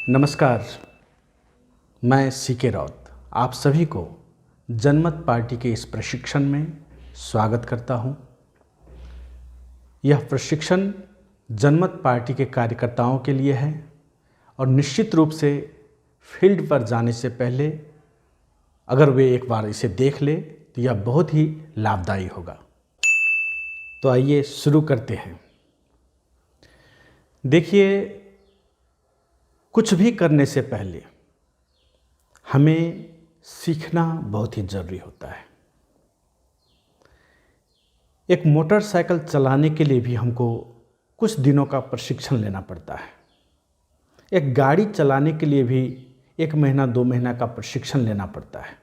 नमस्कार, मैं सीके राउत आप सभी को जनमत पार्टी के इस प्रशिक्षण में स्वागत करता हूं। यह प्रशिक्षण जनमत पार्टी के कार्यकर्ताओं के लिए है और निश्चित रूप से फील्ड पर जाने से पहले अगर वे एक बार इसे देख ले तो यह बहुत ही लाभदायी होगा। तो आइए शुरू करते हैं। देखिए, कुछ भी करने से पहले हमें सीखना बहुत ही ज़रूरी होता है। एक मोटरसाइकिल चलाने के लिए भी हमको कुछ दिनों का प्रशिक्षण लेना पड़ता है। एक गाड़ी चलाने के लिए भी 1 महीना 2 महीना का प्रशिक्षण लेना पड़ता है।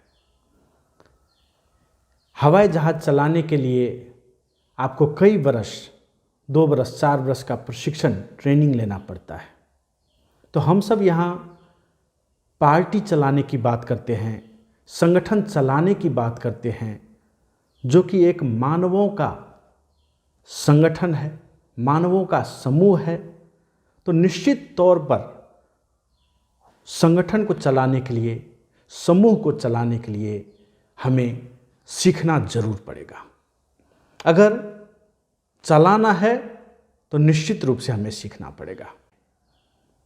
हवाई जहाज़ चलाने के लिए आपको कई वर्ष 2 वर्ष 4 वर्ष का प्रशिक्षण ट्रेनिंग लेना पड़ता है। तो हम सब यहाँ पार्टी चलाने की बात करते हैं, संगठन चलाने की बात करते हैं, जो कि एक मानवों का संगठन है, मानवों का समूह है। तो निश्चित तौर पर संगठन को चलाने के लिए, समूह को चलाने के लिए हमें सीखना जरूर पड़ेगा। अगर चलाना है तो निश्चित रूप से हमें सीखना पड़ेगा।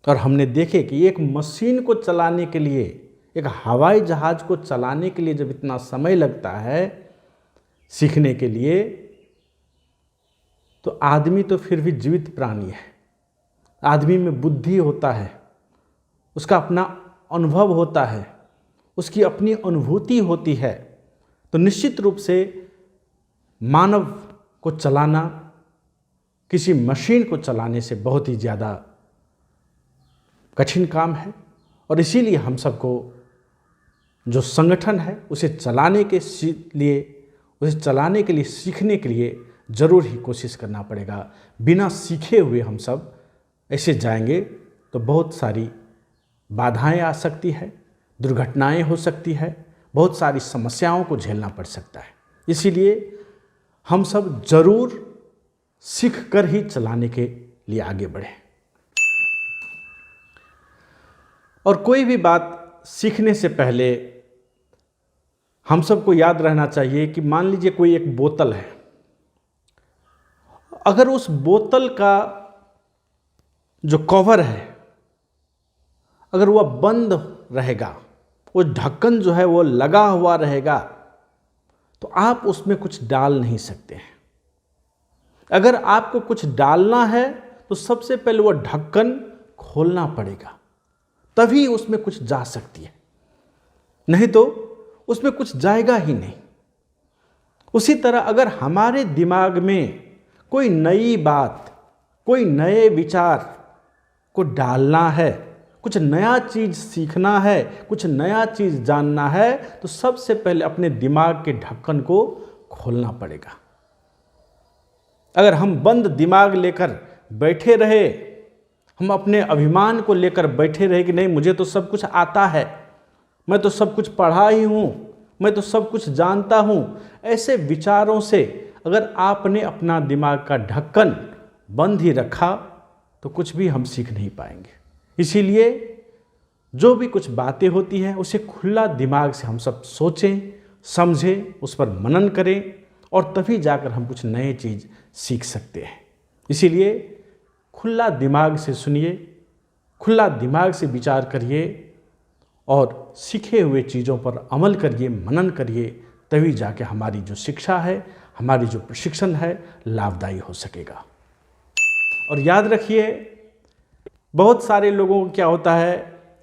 और हमने देखे कि एक मशीन को चलाने के लिए, एक हवाई जहाज़ को चलाने के लिए जब इतना समय लगता है सीखने के लिए, तो आदमी तो फिर भी जीवित प्राणी है। आदमी में बुद्धि होता है, उसका अपना अनुभव होता है, उसकी अपनी अनुभूति होती है। तो निश्चित रूप से मानव को चलाना किसी मशीन को चलाने से बहुत ही ज़्यादा कठिन काम है। और इसीलिए हम सबको जो संगठन है उसे चलाने के लिए सीखने के लिए ज़रूर ही कोशिश करना पड़ेगा। बिना सीखे हुए हम सब ऐसे जाएंगे तो बहुत सारी बाधाएं आ सकती है, दुर्घटनाएं हो सकती है, बहुत सारी समस्याओं को झेलना पड़ सकता है। इसीलिए हम सब ज़रूर सीख कर ही चलाने के लिए आगे बढ़ें। और कोई भी बात सीखने से पहले हम सबको याद रहना चाहिए कि मान लीजिए कोई एक बोतल है, अगर उस बोतल का जो कवर है अगर वह बंद रहेगा, वो ढक्कन जो है वो लगा हुआ रहेगा, तो आप उसमें कुछ डाल नहीं सकते हैं। अगर आपको कुछ डालना है तो सबसे पहले वो ढक्कन खोलना पड़ेगा, तभी उसमें कुछ जा सकती है, नहीं तो उसमें कुछ जाएगा ही नहीं। उसी तरह अगर हमारे दिमाग में कोई नई बात, कोई नए विचार को डालना है, कुछ नया चीज़ सीखना है, कुछ नया चीज़ जानना है, तो सबसे पहले अपने दिमाग के ढक्कन को खोलना पड़ेगा। अगर हम बंद दिमाग लेकर बैठे रहे, हम अपने अभिमान को लेकर बैठे रहे कि नहीं मुझे तो सब कुछ आता है, मैं तो सब कुछ पढ़ा ही हूँ, मैं तो सब कुछ जानता हूँ, ऐसे विचारों से अगर आपने अपना दिमाग का ढक्कन बंद ही रखा तो कुछ भी हम सीख नहीं पाएंगे। इसीलिए जो भी कुछ बातें होती हैं उसे खुला दिमाग से हम सब सोचें, समझें, उस पर मनन करें और तभी जाकर हम कुछ नए चीज़ सीख सकते हैं। इसीलिए खुला दिमाग से सुनिए, खुला दिमाग से विचार करिए और सीखे हुए चीज़ों पर अमल करिए, मनन करिए, तभी जाके हमारी जो शिक्षा है, हमारी जो प्रशिक्षण है लाभदायी हो सकेगा। और याद रखिए, बहुत सारे लोगों को क्या होता है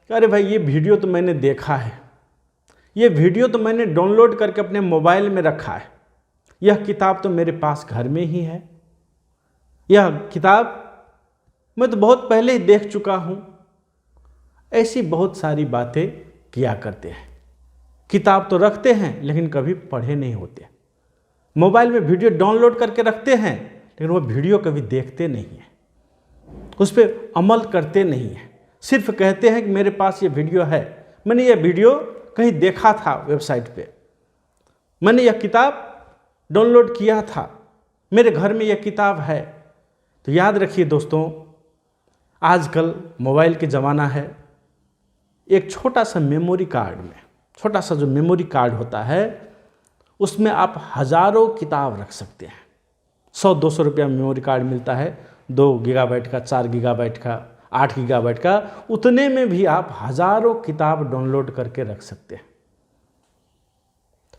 कि अरे भाई ये वीडियो तो मैंने देखा है, ये वीडियो तो मैंने डाउनलोड करके अपने मोबाइल में रखा है, यह किताब तो मेरे पास घर में ही है, यह किताब मैं तो बहुत पहले ही देख चुका हूँ। ऐसी बहुत सारी बातें किया करते हैं। किताब तो रखते हैं लेकिन कभी पढ़े नहीं होते। मोबाइल में वीडियो डाउनलोड करके रखते हैं लेकिन वो वीडियो कभी देखते नहीं हैं, उस पर अमल करते नहीं हैं। सिर्फ कहते हैं कि मेरे पास ये वीडियो है, मैंने ये वीडियो कहीं देखा था वेबसाइट पे, मैंने यह किताब डाउनलोड किया था, मेरे घर में यह किताब है। तो याद रखिए दोस्तों, आजकल मोबाइल के ज़माना है, एक छोटा सा मेमोरी कार्ड में, छोटा सा जो मेमोरी कार्ड होता है उसमें आप हजारों किताब रख सकते हैं। 100-200 रुपया मेमोरी कार्ड मिलता है, 2 गीगाबाइट का, 4 गीगाबाइट का, 8 गीगाबाइट का, उतने में भी आप हजारों किताब डाउनलोड करके रख सकते हैं।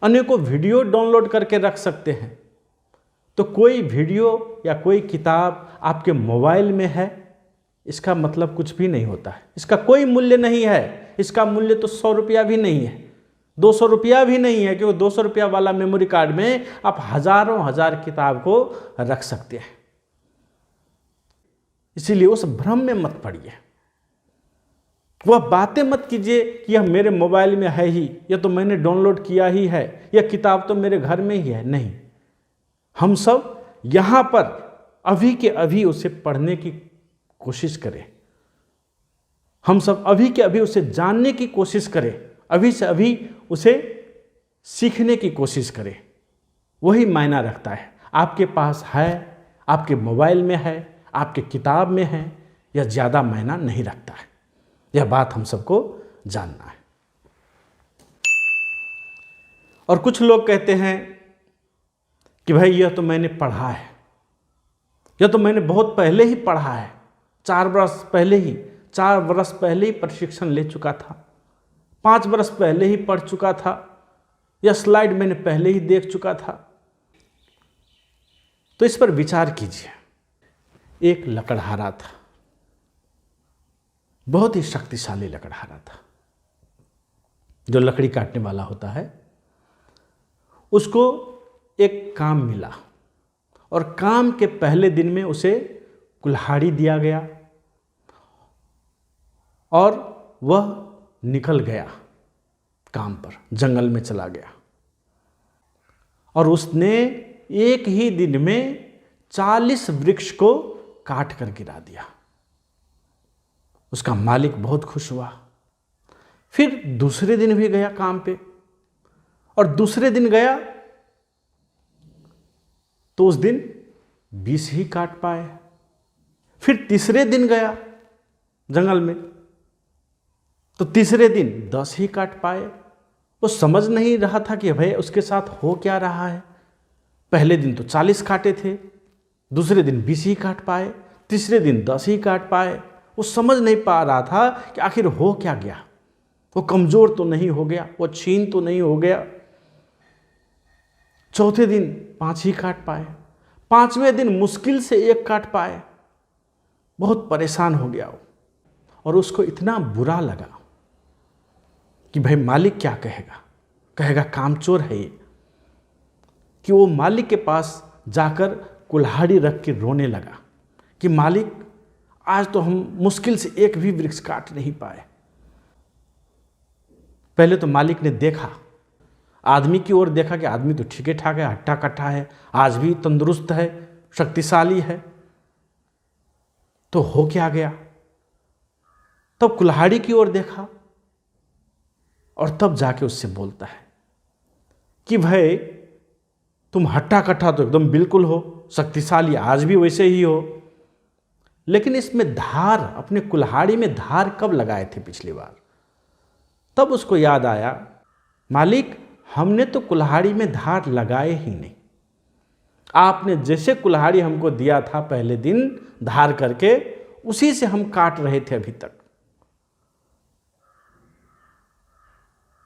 अनेकों वीडियो डाउनलोड करके रख सकते हैं। तो कोई वीडियो या कोई किताब आपके मोबाइल में है, इसका मतलब कुछ भी नहीं होता है, इसका कोई मूल्य नहीं है। इसका मूल्य तो 100 रुपया भी नहीं है, 200 रुपया भी नहीं है, क्योंकि 200 रुपया वाला मेमोरी कार्ड में आप हजारों हजार किताब को रख सकते हैं। इसीलिए उस भ्रम में मत पड़िए, वह बातें मत कीजिए कि यह मेरे मोबाइल में है ही, यह तो मैंने डाउनलोड किया ही है, यह किताब तो मेरे घर में ही है। नहीं, हम सब यहाँ पर अभी के अभी उसे पढ़ने की कोशिश करें, हम सब अभी के अभी उसे जानने की कोशिश करें, अभी से अभी उसे सीखने की कोशिश करें। वही मायना रखता है। आपके पास है, आपके मोबाइल में है, आपके किताब में है, यह ज़्यादा मायना नहीं रखता है। यह बात हम सबको जानना है। और कुछ लोग कहते हैं कि भाई यह तो मैंने पढ़ा है, यह तो मैंने बहुत पहले ही पढ़ा है, 4 वर्ष पहले ही प्रशिक्षण ले चुका था, 5 वर्ष पहले ही पढ़ चुका था, यह स्लाइड मैंने पहले ही देख चुका था। तो इस पर विचार कीजिए। एक लकड़हारा था, बहुत ही शक्तिशाली लकड़हारा था। जो लकड़ी काटने वाला होता है, उसको एक काम मिला और काम के पहले दिन में उसे कुल्हाड़ी दिया गया और वह निकल गया काम पर, जंगल में चला गया और उसने एक ही दिन में 40 वृक्ष को काट कर गिरा दिया। उसका मालिक बहुत खुश हुआ। फिर दूसरे दिन भी गया काम पे और दूसरे दिन गया तो उस दिन 20 ही काट पाए। फिर तीसरे दिन गया जंगल में तो तीसरे दिन 10 ही काट पाए। वो समझ नहीं रहा था कि भाई उसके साथ हो क्या रहा है। पहले दिन तो 40 काटे थे, दूसरे दिन 20 ही काट पाए, तीसरे दिन 10 ही काट पाए। वो समझ नहीं पा रहा था कि आखिर हो क्या गया। वो कमज़ोर तो नहीं हो गया, वो छीन तो नहीं हो गया। चौथे दिन 5 ही काट पाए, 5वें दिन मुश्किल से 1 काट पाए। बहुत परेशान हो गया वो और उसको इतना बुरा लगा कि भाई मालिक क्या कहेगा कामचोर है ये, कि वो मालिक के पास जाकर कुल्हाड़ी रख के रोने लगा कि मालिक आज तो हम मुश्किल से 1 भी वृक्ष काट नहीं पाए। पहले तो मालिक ने देखा, आदमी की ओर देखा कि आदमी तो ठीके ठाक है, हट्टा कट्टा है, आज भी तंदुरुस्त है, शक्तिशाली है। तो हो क्या गया। तब कुल्हाड़ी की ओर देखा और तब जाके उससे बोलता है कि भाई तुम हट्टा कट्टा तो एकदम बिल्कुल हो, शक्तिशाली आज भी वैसे ही हो, लेकिन इसमें धार, अपने कुल्हाड़ी में धार कब लगाए थे पिछली बार। तब उसको याद आया, मालिक हमने तो कुल्हाड़ी में धार लगाए ही नहीं, आपने जैसे कुल्हाड़ी हमको दिया था पहले दिन धार करके, उसी से हम काट रहे थे अभी तक।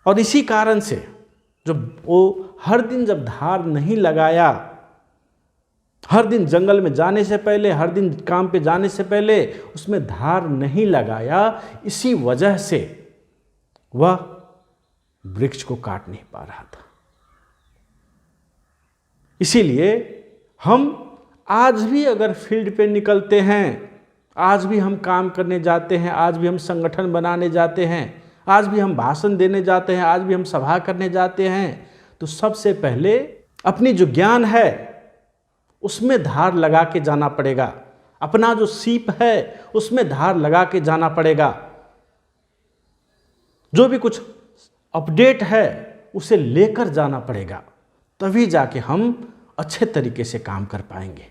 और इसी कारण से जब वो हर दिन जब धार नहीं लगाया, हर दिन जंगल में जाने से पहले, हर दिन काम पे जाने से पहले उसमें धार नहीं लगाया, इसी वजह से वह वृक्ष को काट नहीं पा रहा था। इसीलिए हम आज भी अगर फील्ड पे निकलते हैं, आज भी हम काम करने जाते हैं, आज भी हम संगठन बनाने जाते हैं, आज भी हम भाषण देने जाते हैं, आज भी हम सभा करने जाते हैं, तो सबसे पहले अपनी जो ज्ञान है उसमें धार लगा के जाना पड़ेगा। अपना जो सीप है उसमें धार लगा के जाना पड़ेगा। जो भी कुछ अपडेट है उसे लेकर जाना पड़ेगा, तभी जाके हम अच्छे तरीके से काम कर पाएंगे।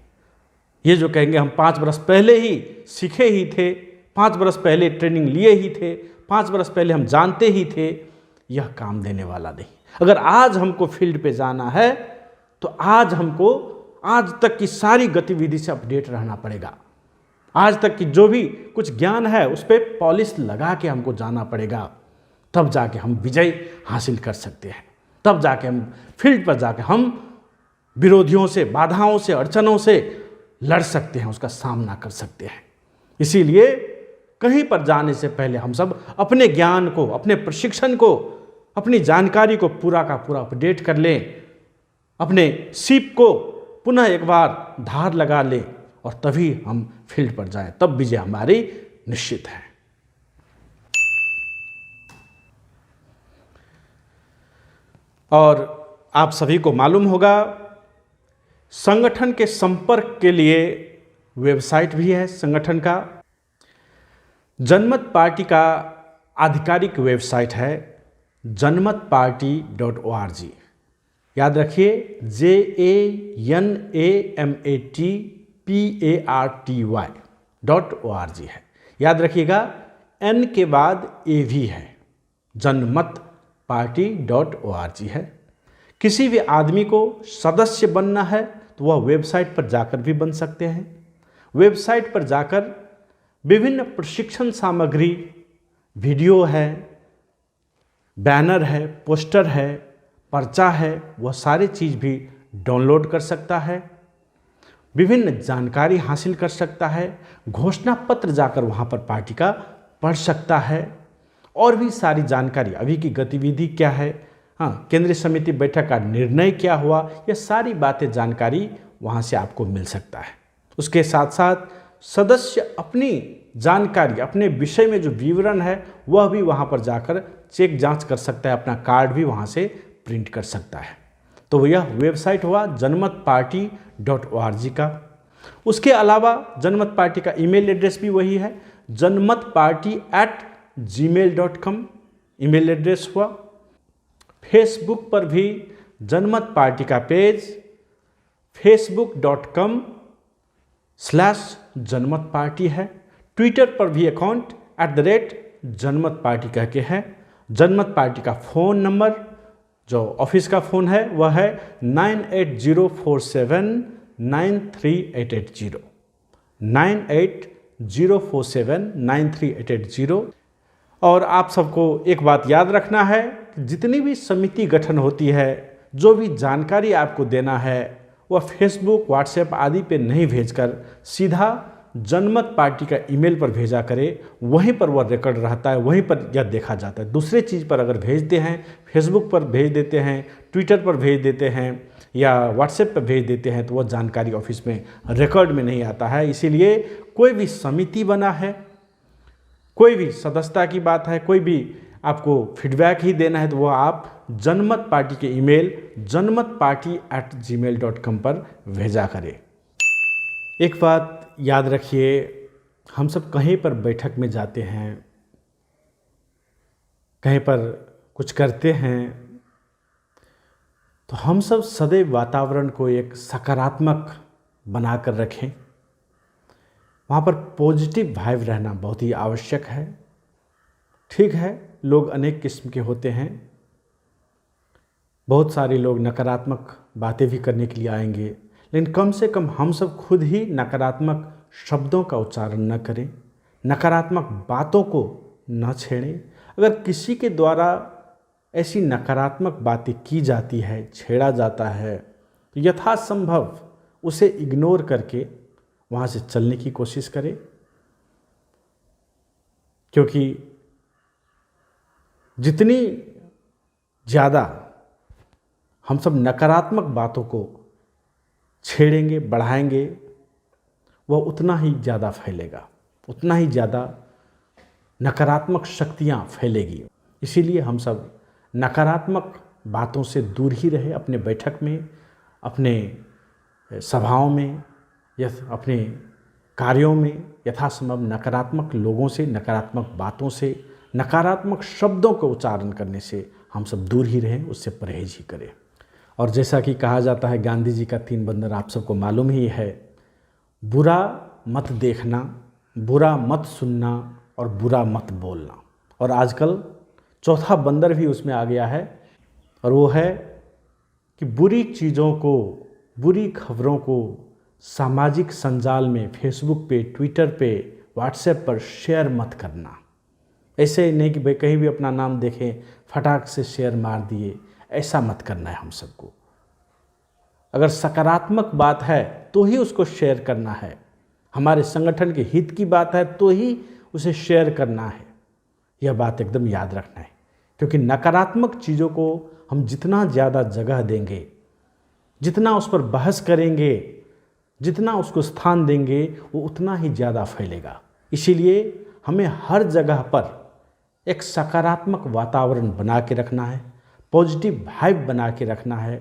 ये जो कहेंगे हम 5 वर्ष पहले ही सीखे ही थे, 5 वर्ष पहले ट्रेनिंग लिए ही थे, 5 बरस पहले हम जानते ही थे यह काम देने वाला नहीं। अगर आज हमको फील्ड पे जाना है तो आज हमको आज तक की सारी गतिविधि से अपडेट रहना पड़ेगा। आज तक की जो भी कुछ ज्ञान है उस पर पॉलिश लगा के हमको जाना पड़ेगा, तब जाके हम विजय हासिल कर सकते हैं। तब जाके हम फील्ड पर जाके हम विरोधियों से, बाधाओं से, अड़चनों से लड़ सकते हैं, उसका सामना कर सकते हैं। इसीलिए कहीं पर जाने से पहले हम सब अपने ज्ञान को, अपने प्रशिक्षण को, अपनी जानकारी को पूरा का पूरा अपडेट कर लें, अपने सीप को पुनः एक बार धार लगा लें और तभी हम फील्ड पर जाएं, तब विजय हमारी निश्चित है। और आप सभी को मालूम होगा संगठन के संपर्क के लिए वेबसाइट भी है संगठन का। जनमत पार्टी का आधिकारिक वेबसाइट है janmatparty.org। याद रखिए JANMATPARTY.org है। याद रखिएगा N के बाद A भी है, janmatparty.org है। किसी भी आदमी को सदस्य बनना है तो वह वेबसाइट पर जाकर भी बन सकते हैं। वेबसाइट पर जाकर विभिन्न प्रशिक्षण सामग्री, वीडियो है, बैनर है, पोस्टर है, पर्चा है, वह सारी चीज़ भी डाउनलोड कर सकता है, विभिन्न जानकारी हासिल कर सकता है, घोषणा पत्र जाकर वहाँ पर पार्टी का पढ़ सकता है और भी सारी जानकारी, अभी की गतिविधि क्या है, हाँ केंद्रीय समिति बैठक का निर्णय क्या हुआ, ये सारी बातें जानकारी वहाँ से आपको मिल सकता है। उसके साथ साथ सदस्य अपनी जानकारी, अपने विषय में जो विवरण है वह भी वहाँ पर जाकर चेक जांच कर सकता है, अपना कार्ड भी वहाँ से प्रिंट कर सकता है। तो यह वेबसाइट हुआ janmatparty.org का। उसके अलावा जनमत पार्टी का ईमेल एड्रेस भी वही है, janmatparty@gmail.com ईमेल एड्रेस हुआ। फेसबुक पर भी जनमत पार्टी का पेज facebook.com/जनमतपार्टी है। ट्विटर पर भी अकाउंट @जनमतपार्टी कह के है। जनमत पार्टी का फ़ोन नंबर जो ऑफिस का फ़ोन है वह है 9804793880 9804793880। और आप सबको एक बात याद रखना है कि जितनी भी समिति गठन होती है, जो भी जानकारी आपको देना है वह फेसबुक, व्हाट्सएप आदि पे नहीं भेजकर सीधा जनमत पार्टी का ईमेल पर भेजा करे। वहीं पर वह रिकॉर्ड रहता है, वहीं पर यह देखा जाता है। दूसरे चीज़ पर अगर भेजते हैं, फेसबुक पर भेज देते हैं, ट्विटर पर भेज देते हैं या व्हाट्सएप पर भेज देते हैं तो वह जानकारी ऑफिस में रिकॉर्ड में नहीं आता है। इसीलिए कोई भी समिति बना है, कोई भी सदस्यता की बात है, कोई भी आपको फीडबैक ही देना है तो वह आप जनमत पार्टी के ईमेल janmatparty@gmail.com पर भेजा करें। एक बात याद रखिए, हम सब कहीं पर बैठक में जाते हैं, कहीं पर कुछ करते हैं तो हम सब सदैव वातावरण को एक सकारात्मक बना कर रखें। वहाँ पर पॉजिटिव वाइब रहना बहुत ही आवश्यक है। ठीक है, लोग अनेक किस्म के होते हैं, बहुत सारे लोग नकारात्मक बातें भी करने के लिए आएंगे, लेकिन कम से कम हम सब खुद ही नकारात्मक शब्दों का उच्चारण न करें, नकारात्मक बातों को न छेड़ें। अगर किसी के द्वारा ऐसी नकारात्मक बातें की जाती है, छेड़ा जाता है, तो यथासंभव उसे इग्नोर करके वहाँ से चलने की कोशिश करें। क्योंकि जितनी ज़्यादा हम सब नकारात्मक बातों को छेड़ेंगे, बढ़ाएंगे, वह उतना ही ज़्यादा फैलेगा, उतना ही ज़्यादा नकारात्मक शक्तियाँ फैलेगी। इसीलिए हम सब नकारात्मक बातों से दूर ही रहे। अपने बैठक में, अपने सभाओं में या अपने कार्यों में यथासंभव नकारात्मक लोगों से, नकारात्मक बातों से, नकारात्मक शब्दों का उच्चारण करने से हम सब दूर ही रहें, उससे परहेज ही करें। और जैसा कि कहा जाता है, गांधी जी का 3 बंधन आप सबको मालूम ही है, बुरा मत देखना, बुरा मत सुनना और बुरा मत बोलना। और आजकल चौथा बंदर भी उसमें आ गया है, और वो है कि बुरी चीज़ों को, बुरी खबरों को सामाजिक संजाल में, फेसबुक पे, ट्विटर पे, व्हाट्सएप पर शेयर मत करना। ऐसे नहीं कि भाई कहीं भी अपना नाम देखें फटाक से शेयर मार दिए, ऐसा मत करना है हम सबको। अगर सकारात्मक बात है तो ही उसको शेयर करना है, हमारे संगठन के हित की बात है तो ही उसे शेयर करना है, यह बात एकदम याद रखना है। क्योंकि नकारात्मक चीज़ों को हम जितना ज़्यादा जगह देंगे, जितना उस पर बहस करेंगे, जितना उसको स्थान देंगे, वो उतना ही ज़्यादा फैलेगा। इसीलिए हमें हर जगह पर एक सकारात्मक वातावरण बना के रखना है, पॉजिटिव वाइब बना के रखना है।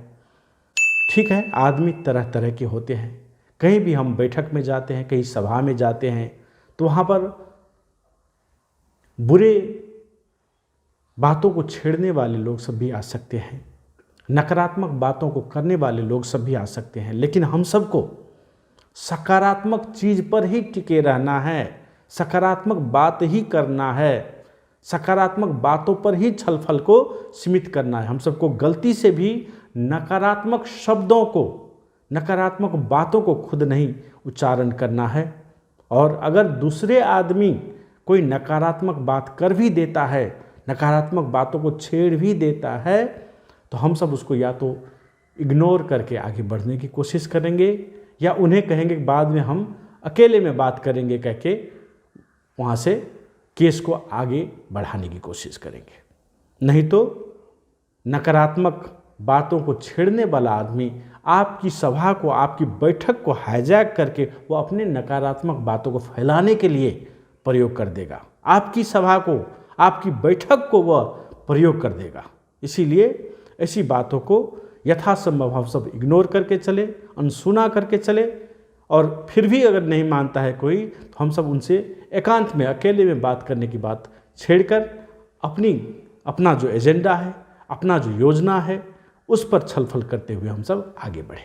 ठीक है, आदमी तरह तरह के होते हैं, कहीं भी हम बैठक में जाते हैं, कहीं सभा में जाते हैं, तो वहाँ पर बुरे बातों को छेड़ने वाले लोग सब भी आ सकते हैं, नकारात्मक बातों को करने वाले लोग सब भी आ सकते हैं, लेकिन हम सबको सकारात्मक चीज़ पर ही टिके रहना है, सकारात्मक बात ही करना है, सकारात्मक बातों पर ही छलफल को सीमित करना है। हम सबको गलती से भी नकारात्मक शब्दों को, नकारात्मक बातों को खुद नहीं उच्चारण करना है। और अगर दूसरे आदमी कोई नकारात्मक बात कर भी देता है, नकारात्मक बातों को छेड़ भी देता है, तो हम सब उसको या तो इग्नोर करके आगे बढ़ने की कोशिश करेंगे, या उन्हें कहेंगे कि बाद में हम अकेले में बात करेंगे कह के वहाँ से केस को आगे बढ़ाने की कोशिश करेंगे। नहीं तो नकारात्मक बातों को छेड़ने वाला आदमी आपकी सभा को, आपकी बैठक को हाईजैक करके वो अपने नकारात्मक बातों को फैलाने के लिए प्रयोग कर देगा, आपकी सभा को, आपकी बैठक को वह प्रयोग कर देगा। इसीलिए ऐसी बातों को यथासंभव हम सब इग्नोर करके चले, अनसुना करके चले, और फिर भी अगर नहीं मानता है कोई तो हम सब उनसे एकांत में, अकेले में बात करने की बात छेड़कर अपना जो एजेंडा है, अपना जो योजना है, उस पर छलफल करते हुए हम सब आगे बढ़ें।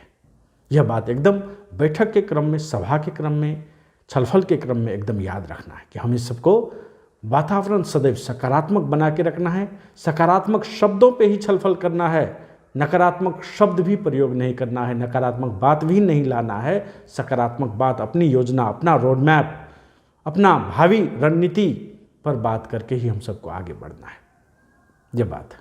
यह बात एकदम बैठक के क्रम में, सभा के क्रम में, छलफल के क्रम में एकदम याद रखना है कि हमें सबको वातावरण सदैव सकारात्मक बना के रखना है, सकारात्मक शब्दों पे ही छलफल करना है, नकारात्मक शब्द भी प्रयोग नहीं करना है, नकारात्मक बात भी नहीं लाना है। सकारात्मक बात, अपनी योजना, अपना रोड मैप, अपना भावी रणनीति पर बात करके ही हम सबको आगे बढ़ना है। यह बात है।